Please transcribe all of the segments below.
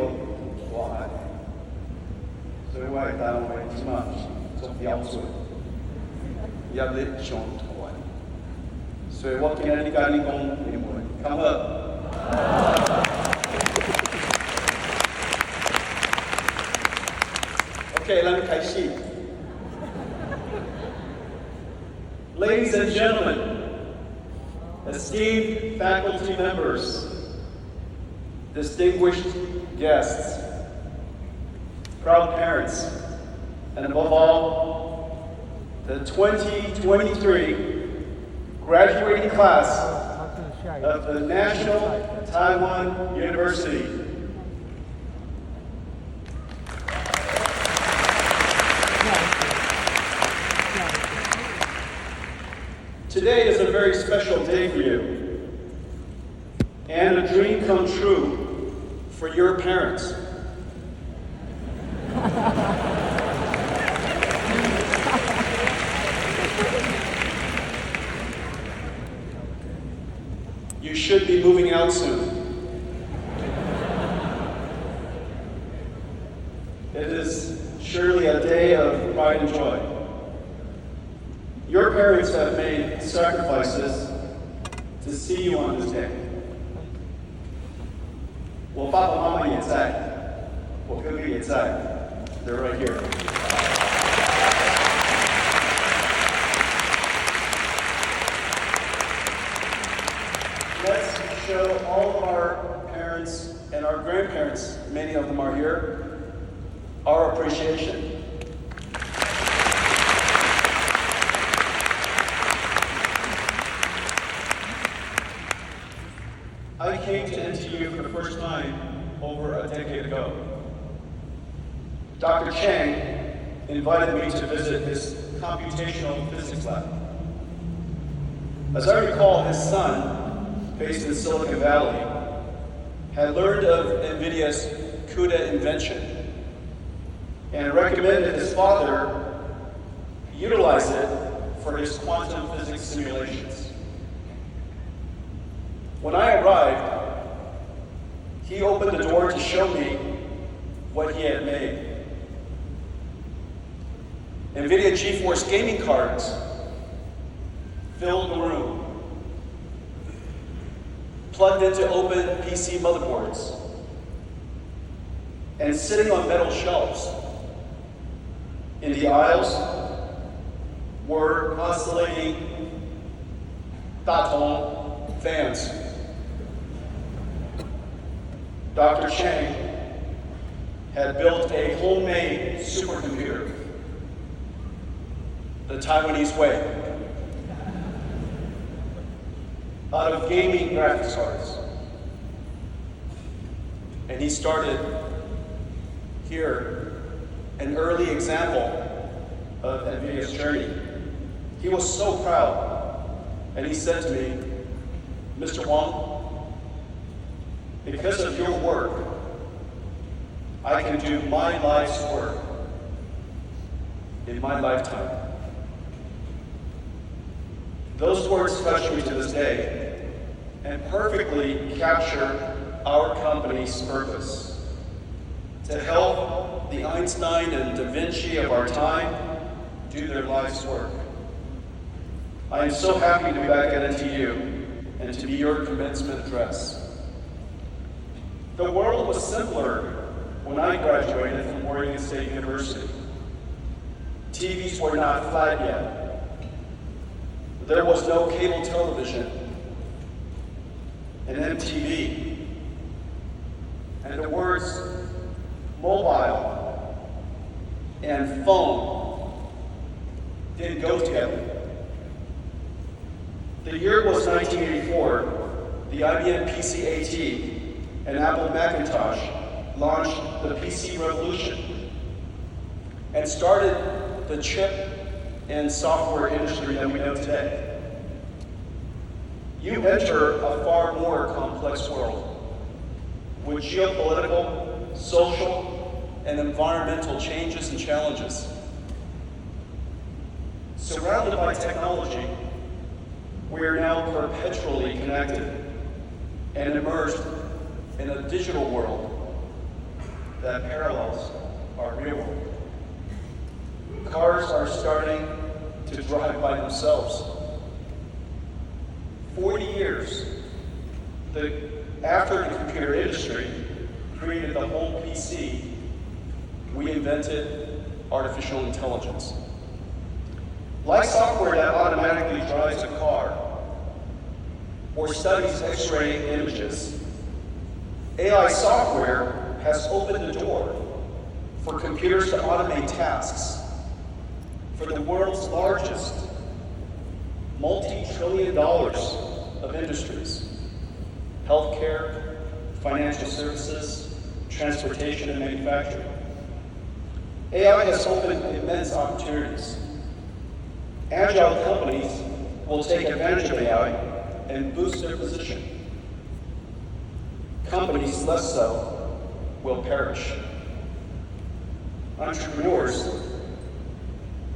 个大汉，所以我的台湾话即马做标准，也咧上台湾，所以我今日甲你讲英文，敢好？OK， 咱开始。Ladies and gentlemen, esteemed faculty members, distinguished guests, proud parents, and above all, the 2023 graduating class of the National Taiwan University. Today is a very special day for you, and a dream come true for your parents. You should be moving out soon. It is surely a day of pride and joy. Your parents have made sacrifices to see you on this day. 我爸爸妈妈也在，我哥哥也在。They're right here. Let's show all of our parents and our grandparents, many of them are here, our appreciation. I came to NTU for the first time over a decade ago. Dr. Chang invited me to visit his computational physics lab. As I recall, his son, based in Silicon Valley, had learned of NVIDIA's CUDA invention and recommended his father utilize it for his quantum physics simulations. When I arrived, he opened the door to show me what he had made. NVIDIA GeForce gaming cards filled the room, plugged into open PC motherboards, and sitting on metal shelves. In the aisles were oscillating Datong fans. Dr. Chang had built a homemade supercomputer, the Taiwanese way, out of gaming graphics cards. And he started here an early example of NVIDIA's journey. He was so proud, and he said to me, Mr. Wang, because of your work, I can do my life's work in my lifetime. Those words touch me to this day and perfectly capture our company's purpose: to help the Einstein and Da Vinci of our time do their life's work. I am so happy to be back at NTU and to be your commencement address. The world was simpler when I graduated from Oregon State University. TVs were not flat yet. There was no cable television, and MTV, and the words mobile and phone didn't go together. The year was 1984. The IBM PC-AT and Apple Macintosh launched the PC revolution and started the chip and software industry that we know today. You enter a far more complex world with geopolitical, social, and environmental changes and challenges. Surrounded by technology, we are now perpetually connected and immersed in a digital world that parallels our real world. Cars are starting to drive by themselves. 40 years after the computer industry created the home PC, we invented artificial intelligence. Like software that automatically drives a car or studies X-ray images, AI software has opened the door for computers to automate tasks for the world's largest multi-trillion dollars of industries: healthcare, financial services, transportation, and manufacturing. AI has opened immense opportunities. Agile companies will take advantage of AI and boost their position. Companies less so will perish. Entrepreneurs,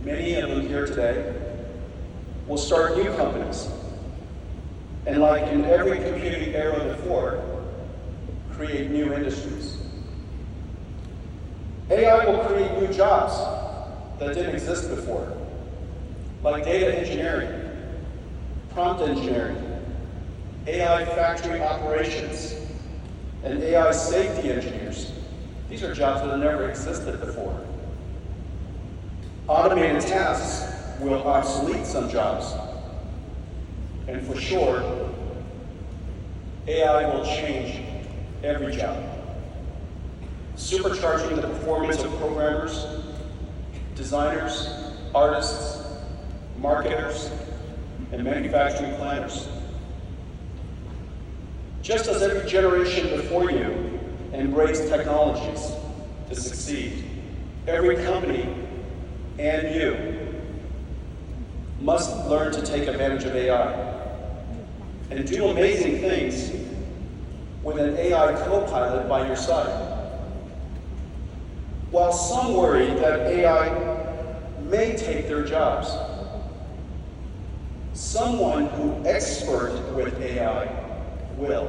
many of them here today, will start new companies, and like in every computing era before, create new industries. AI will create new jobs that didn't exist before, like data engineering, prompt engineering, AI factory operations, and AI safety engineers. These are jobs that have never existed before. Automated tasks will obsolete some jobs. And for sure, AI will change every job, supercharging the performance of programmers, designers, artists, marketers, and manufacturing planners. Just as every generation before you embraced technologies to succeed, every company and you must learn to take advantage of AI and do amazing things with an AI co-pilot by your side. While some worry that AI may take their jobs, someone who expert with AI will.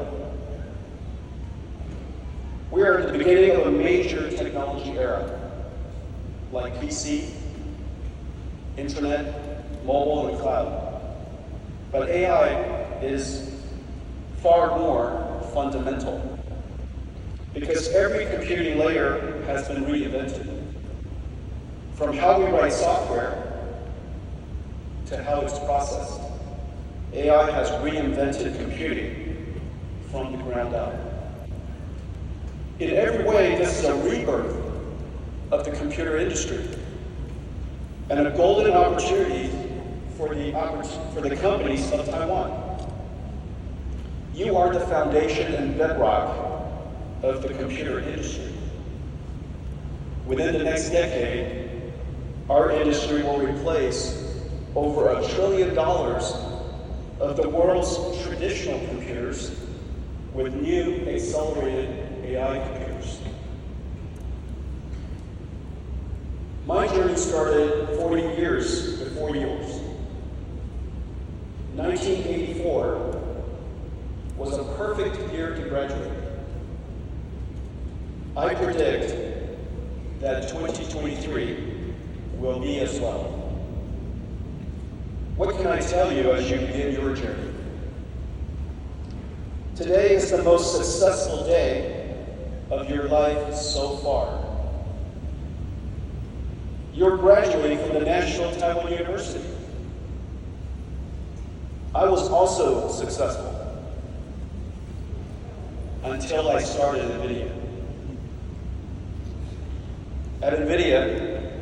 We are at the beginning of a major technology era, like PC, internet, mobile, and cloud. But AI is far more fundamental, because every computing layer has been reinvented. From how we write software to how it's processed, AI has reinvented computing from the ground up. In every way, this is a rebirth of the computer industry and a golden opportunity for the companies of Taiwan. You are the foundation and bedrock of the computer industry. Within the next decade, our industry will replace over $1 trillion of the world's traditional computers with new accelerated AI computers. My journey started 40 years before yours. 1984 was a perfect year to graduate. I predict that 2023 will be as well. What can I tell you as you begin your journey? Today is the most successful day of your life so far. You're graduating from the National Taiwan University. I was also successful until I started NVIDIA. At NVIDIA,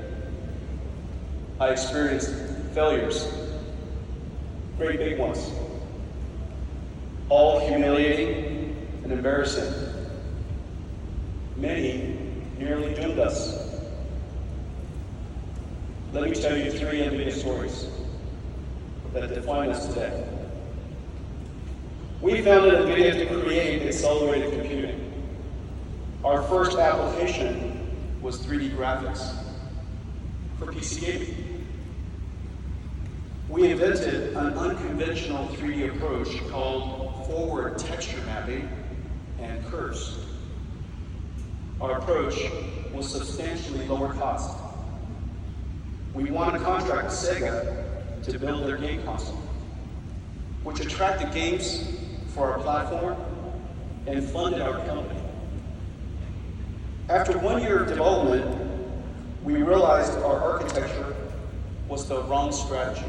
I experienced failures, great big ones, all humiliating and embarrassing. Many nearly doomed us. Let me tell you 3 NVIDIA stories that define us today. We founded NVIDIA to create accelerated computing. Our first application was 3D graphics for PC gaming. We invented an unconventional 3D approach called forward texture mapping and curves. our approach was substantially lower cost. We won a contract with Sega to build their game console, which attracted games for our platform and funded our company. After 1 year of development, we realized our architecture was the wrong strategy.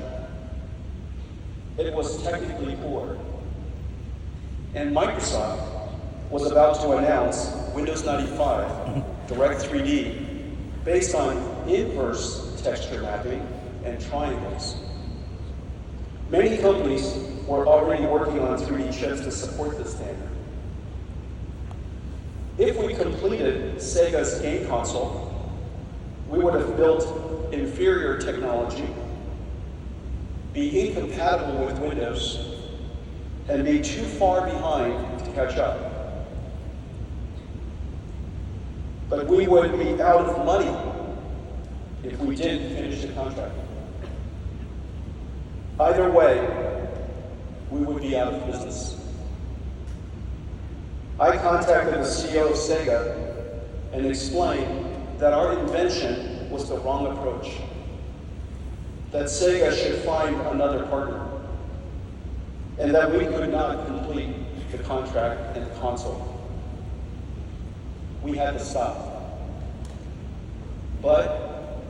It was technically poor. And Microsoft was about to announce Windows 95 Direct 3D based on inverse texture mapping and triangles. Many companies were already working on 3D chips to support this standard. If we completed Sega's game console, we would have built inferior technology, be incompatible with Windows, and be too far behind to catch up. But we would be out of money if we didn't finish the contract. Either way, we would be out of business. I contacted the CEO of Sega and explained that our invention was the wrong approach, that Sega should find another partner, and that we could not complete the contract and the console. We had to stop. But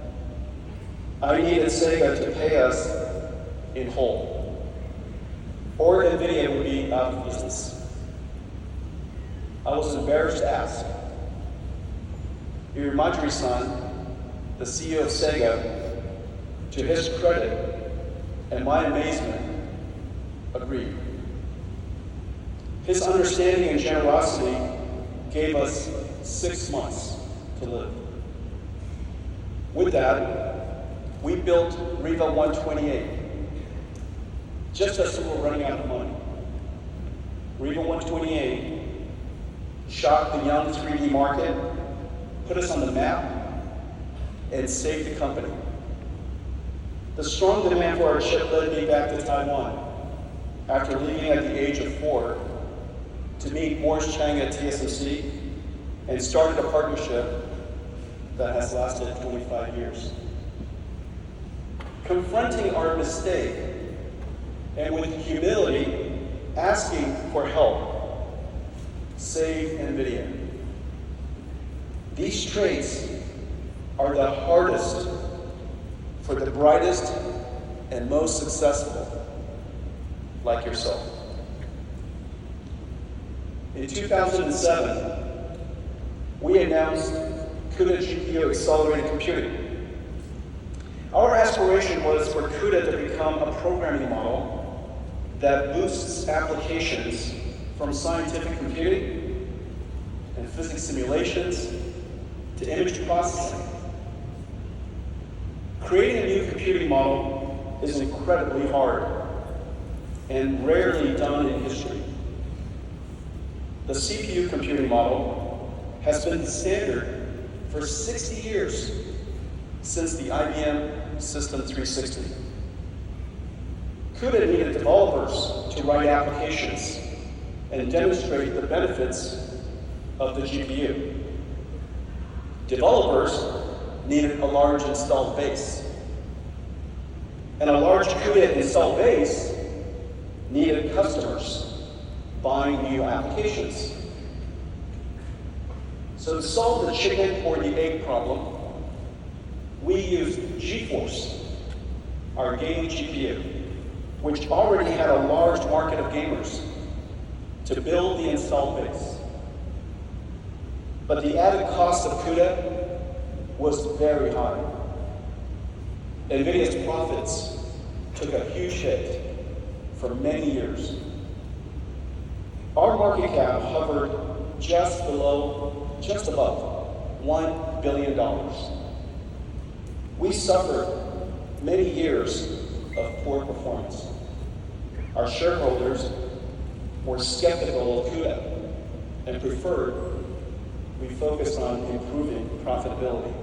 I needed Sega to pay us in whole, or NVIDIA would be out of business. I was embarrassed to ask. Irimajiri-san, the CEO of Sega, to his credit and my amazement, agreed. His understanding and generosity gave us 6 months to live. With that, we built Riva 128, just as we were running out of money. Riva 128 shocked the young 3D market, put us on the map, and saved the company. The strong demand for our chip led me back to Taiwan after leaving at the age of 4 to meet Morris Chang at TSMC and started a partnership that has lasted 25 years. Confronting our mistake and with humility asking for help saved NVIDIA. These traits are the hardest for the brightest and most successful, like yourself. In 2007, we announced CUDA GPU accelerated computing. Our aspiration was for CUDA to become a programming model that boosts applications from scientific computing and physics simulations to image processing. Creating a new computing model is incredibly hard and rarely done in history. The CPU computing model has been the standard for 60 years since the IBM System 360. CUDA needed developers to write applications and demonstrate the benefits of the GPU. Developers needed a large installed base. And a large CUDA installed base needed customers buying new applications. So to solve the chicken or the egg problem, we used GeForce, our gaming GPU, which already had a large market of gamers, to build the installed base. But the added cost of CUDA was very high. NVIDIA's profits took a huge hit for many years. Our market cap hovered just above $1 billion. We suffered many years of poor performance. Our shareholders were skeptical of CUDA and preferred we focus on improving profitability.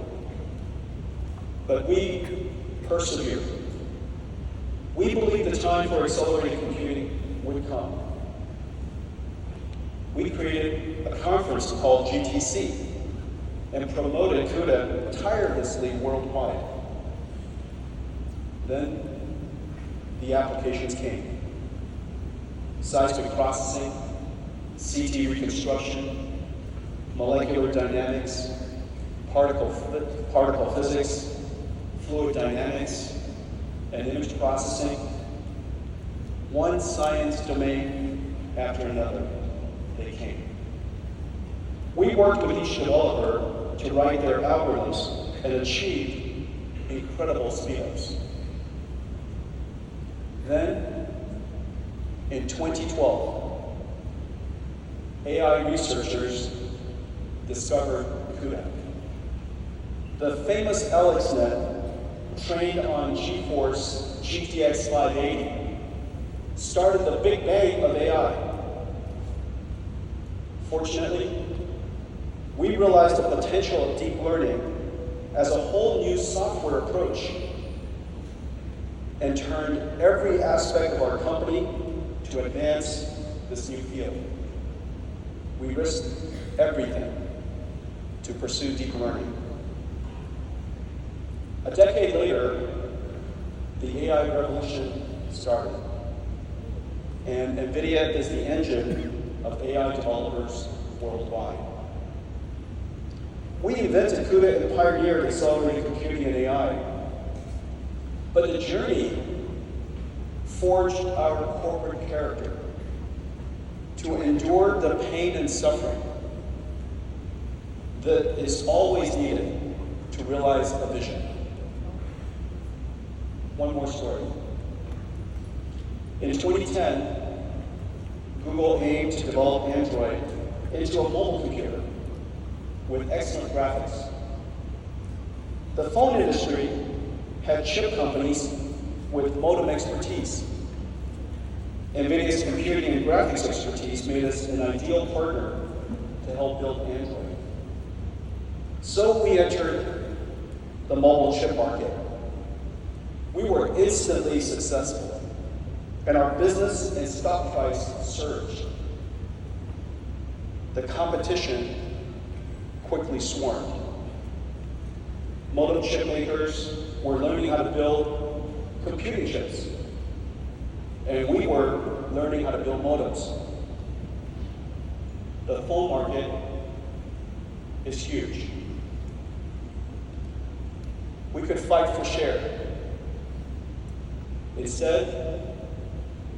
But we persevered. We believed the time for accelerated computing would come. We created a conference called GTC and promoted CUDA tirelessly worldwide. Then the applications came. Seismic processing, CT reconstruction, molecular dynamics, particle physics, fluid dynamics, and image processing. One science domain after another, they came. We worked with each developer to write their algorithms and achieved incredible speedups. Then, in 2012, AI researchers discovered CUDA. The famous AlexNet, trained on GeForce GTX 580, started the big bang of AI. Fortunately, we realized the potential of deep learning as a whole new software approach and turned every aspect of our company to advance this new field. We risked everything to pursue deep learning. A decade later, the AI revolution started, and NVIDIA is the engine of AI developers worldwide. We invented CUDA and pioneered accelerated computing and AI, but the journey forged our corporate character to endure the pain and suffering that is always needed to realize a vision. One more story. In 2010, Google aimed to develop Android into a mobile computer with excellent graphics. The phone industry had chip companies with modem expertise. NVIDIA's computing and graphics expertise made us an ideal partner to help build Android. So we entered the mobile chip market. We were instantly successful, and our business and stock price surged. The competition quickly swarmed. Modem chip makers were learning how to build computing chips, and we were learning how to build modems. The phone market is huge. We could fight for share. Instead,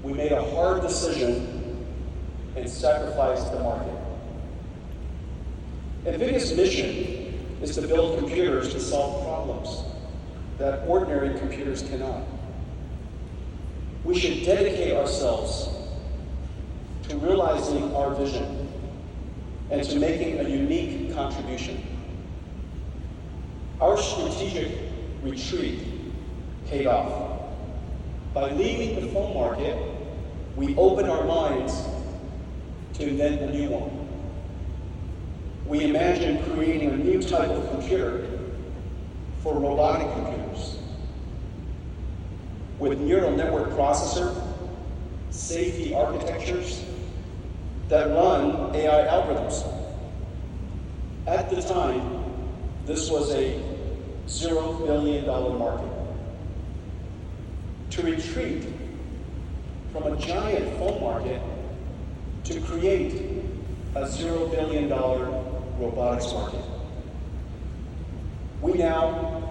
we made a hard decision and sacrificed the market. NVIDIA's mission is to build computers to solve problems that ordinary computers cannot. We should dedicate ourselves to realizing our vision and to making a unique contribution. Our strategic retreat paid off. By leaving the phone market, we opened our minds to invent a new one. We imagined creating a new type of computer for robotic computers with neural network processor, safety architectures that run AI algorithms. At the time, this was a $0 billion market. To retreat from a giant phone market to create a $0 billion robotics market. We now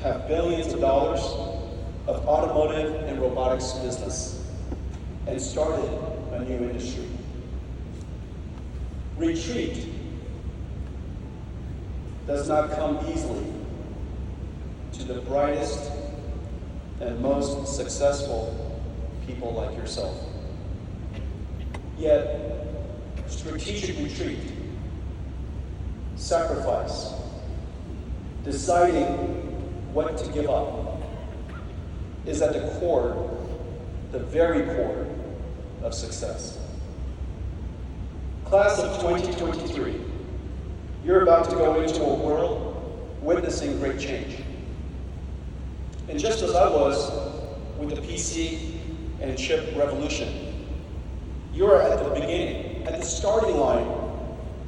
have billions of dollars of automotive and robotics business and started a new industry. Retreat does not come easily to the brightest and most successful people like yourself. Yet, strategic retreat, sacrifice, deciding what to give up, is at the core, the very core of success. Class of 2023, you're about to go into a world witnessing great change. And just as I was with the PC and chip revolution, you're at the beginning, at the starting line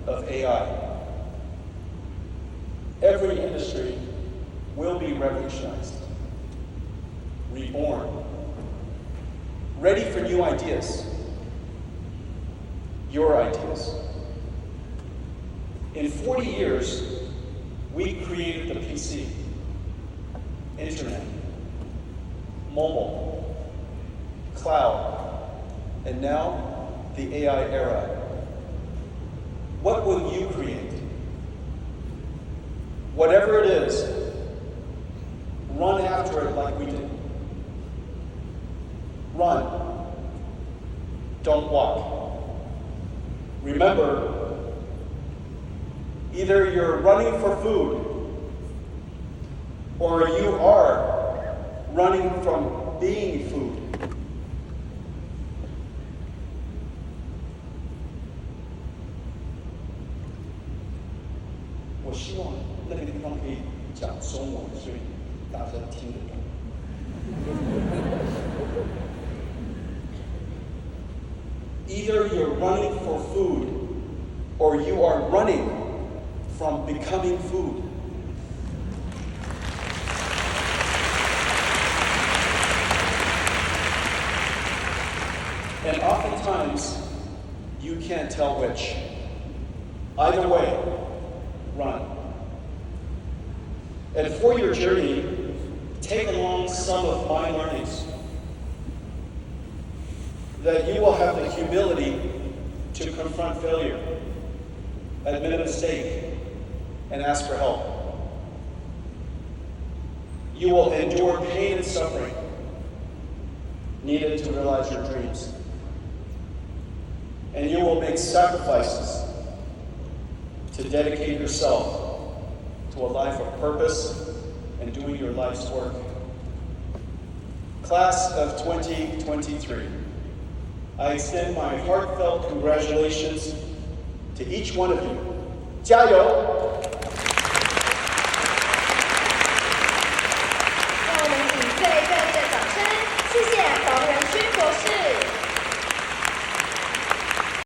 of AI. every industry will be revolutionized, reborn, ready for new ideas, your ideas. In 40 years, we created the PC, internet, mobile, cloud, and now the AI era. What will you create? Whatever it is, run after it like we did. Run. Don't walk. Remember, either you're running for food or you are running from being food. I 希望那个地方可以讲中文，所以大家听得懂。Either you're running for food or you are running from becoming food. And oftentimes, you can't tell which. Either way, run. And for your journey, take along some of my learnings, that you will have the humility to confront failure, admit a mistake, and ask for help. You will endure pain and suffering needed to realize your dreams. And you will make sacrifices to dedicate yourself to a life of purpose and doing your life's work. Class of 2023, I extend my heartfelt congratulations to each one of you. 加油!